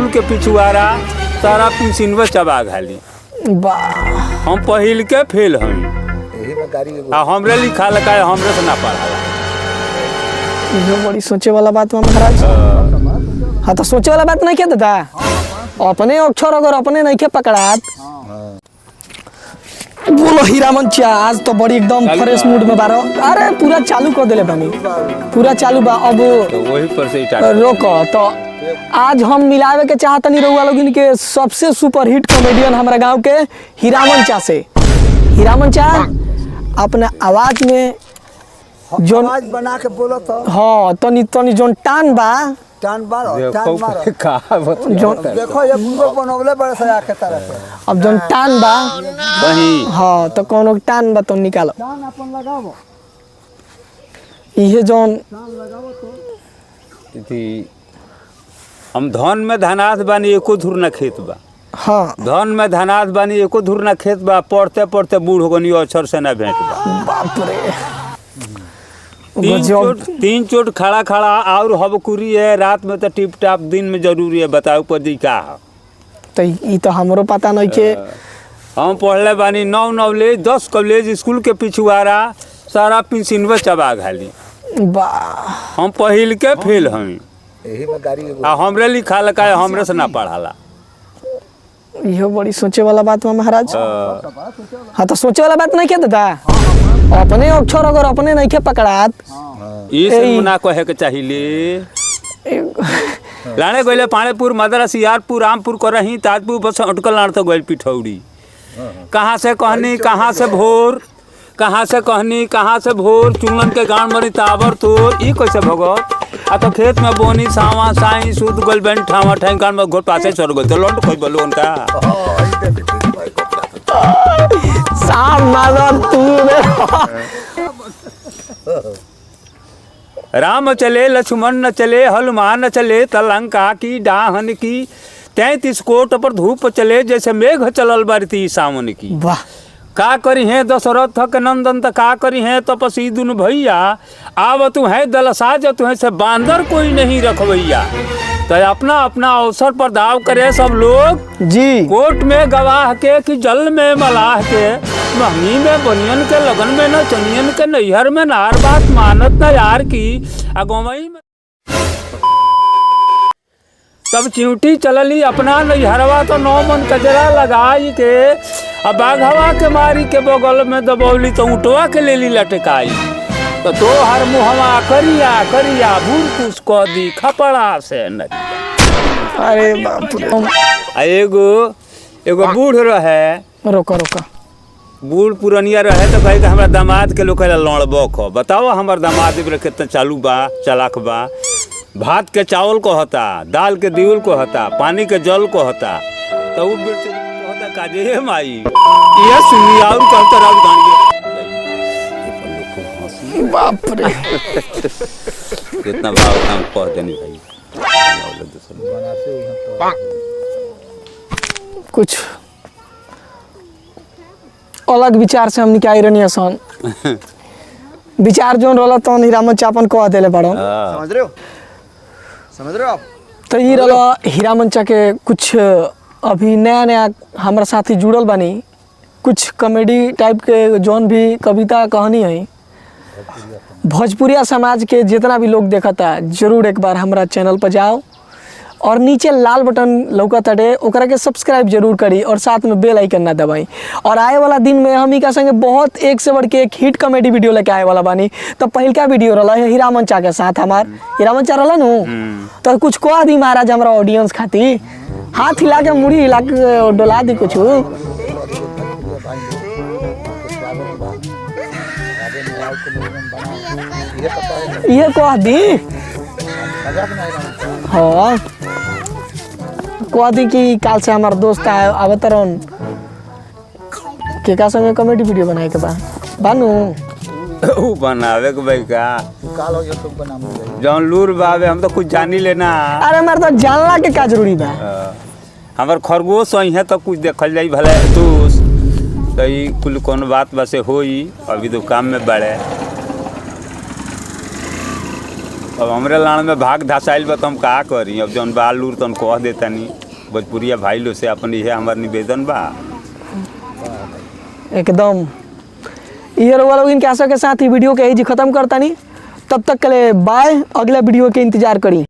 School के पिछुआरा सारा पिछिनवा चबा घाली। हम पहिल के फेल हम हमरे लिखा लगा हमरे से ना पढ़ा। ये बड़ी सोचे वाला बात महाराज। हाँ तो सोचे वाला बात नहीं क्या दादा, अपने अक्षर अगर अपने नहीं के पकड़ात। बोलो हीरामन चा, आज तो बड़ी एकदम फ्रेश मूड में बारो। अरे पूरा चालू कर देले बानी, पूरा चालू बा। अब तो वही पर से रोको तो आज हम मिलावे के चाहत नहीं रहुआ लोग इनके सबसे सुपर हिट कॉमेडियन हमारा गांव के हीरामन चा से। हीरामन चा अपने आवाज में जो आवाज बना के बोलो तो हाँ तनी तनी जोन टान बा टान मारो टान मारो जो देखो ये मुंगो बनवले बड़े से आके तरह से। अब जोन टान बा वही हाँ तो कोनो टान बा तो निकालो टान अपन लगाओ। ये जोन टान लगाओ तो थी। हम धन में धनाथ बानी एको धुर न खेत बा। हाँ धन में धनाथ बानी एको धुर न खेत बा। पढ़ते पढ़ते बूढ़ हो गनी अक्षर से न भेंट बा। बाप रे तीन चोट खड़ा खड़ा और हबकुरी है रात में तो टिप टाप दिन में जरूरी है। बताओ पदी का है तो ये तो हमरो पता नहीं के। हम पढ़ले बानी 9 नॉलेज 10 कॉलेज स्कूल के पिछुआरा सारा पिछिनवा चबा घाली। हम पहिल के फेल हम हमरे लिखा लगा हमरे से ना पढ़ाला। ये बड़ी सोचे वाला बात महाराज। हाँ तो सोचे वाला बात नहीं क्या दादा, अपने अक्षर अगर अपने नहीं के पकड़ात। ये मुना कहे के चाहिए लाने गइले पानेपुर मदरस यारपुर रामपुर करही ताजपुर बस अटकल नार तो गइल पिठौड़ी। कहाँ से कहनी कहाँ से भोर, कहाँ से कहनी कहाँ से भोर, चुनन के गांव मरी ताबर तोर। ई कैसे भगत आ तो खेत में बोनी सावा साई सूद गल बेन ठावा ठाई कान में घोट पासे चढ़ गए तो लौट कोई बोलो उनका साम मादर तू राम चले लक्ष्मण न चले हनुमान न चले तलंका की डाहन की 33 कोट पर धूप चले जैसे मेघ चलल बरती सावन की। वाह का करी है दशरथ के नंदन त का करी है तपसी दुन भैया। आव तू है दलसाज तू है से बांदर कोई नहीं रखवैया। तो अपना अपना अवसर पर दाव करे सब लोग जी। कोर्ट में गवाह के कि जल में मलाह के, महंगी में बनियन के, लगन में न चनियन के, नैहर में नार बात मानत न यार की, अगोमई में तब चिंटी चलली अपना नैहरवा तो 9 मन कजरा लगाई के। अब बाघवा के मारी के बगल में दबौली तो ऊँटवा के लेली लटकाई। तो हर मुहवा करिया करिया भूर कुछ क दी खपड़ा से नरिया। अरे बाप रे। एगो बूढ़ रहे। रोका रोका। बूढ़ पुरनिया रहे तो कहे हमरा दामाद के लोग लड़बो खो। बताओ हमार दामाद कितना चालू बा चलाक बा। भात के चावल को होता, दाल के दिउल को होता, पानी के जल को होता। तो वो होता काजे माई ये सुनी और कहता राव गान बाप रे। कितना भाव काम कह देनी भाई। कुछ अलग विचार से हम निकाय रहनी सन। विचार जोन रोला तो हीरामन चापन कह देले बड़ो। समझ रहे हो समझ रहे हो आप। तो ये रोला हीरामन चा के कुछ अभी नया नया हमारा साथी जुड़ल बानी। कुछ कॉमेडी टाइप के जोन भी कविता कहानी है भोजपुरिया समाज के जितना भी लोग देखता जरूर एक बार हमारा चैनल पर जाओ और नीचे लाल बटन लौकताटे ओकरा के सब्सक्राइब जरूर करी और साथ में बेल आइकन ना दबाई। और आए वाला दिन में हम का संगे बहुत एक से बढ़ के एक हिट कॉमेडी वीडियो लेके आए वाला बानी। तो पहिलका वीडियो रहा है हीरामन चा के साथ हमार हीरामन चा रहा नु। तो कुछ कह दी महाराज हमारा ऑडियंस खाती, हाथ हिला के मुड़ी हिला के डोला दी कुछ। ये कह दी हाँ कह दी कि काल से हमार दोस्त अवतरण के का संगे कॉमेडी वीडियो बनाए के बा बानू ऊ बनावे के भाई का काल हो यूट्यूब बना जौन लूर बावे हम तो कुछ जानी लेना। अरे हमार तो जानला के का जरूरी बा। हमार खरगोश है तो कुछ देखल जाई भले दोस्त तो कुल कौन बात बसे होई अभी तो काम में बढ़े। अब हमरे लाड़ में भाग धसाइल बा तो हम का करी। अब जौन बाल उर तन कह देतानी भोजपुरिया भाई लोग से अपन इहे हमार निवेदन बा। एकदम ये रउआ लोग इनके आशा के साथ ही वीडियो के यही खत्म करता नहीं। तब तक के लिए बाय। अगला वीडियो के इंतजार करी।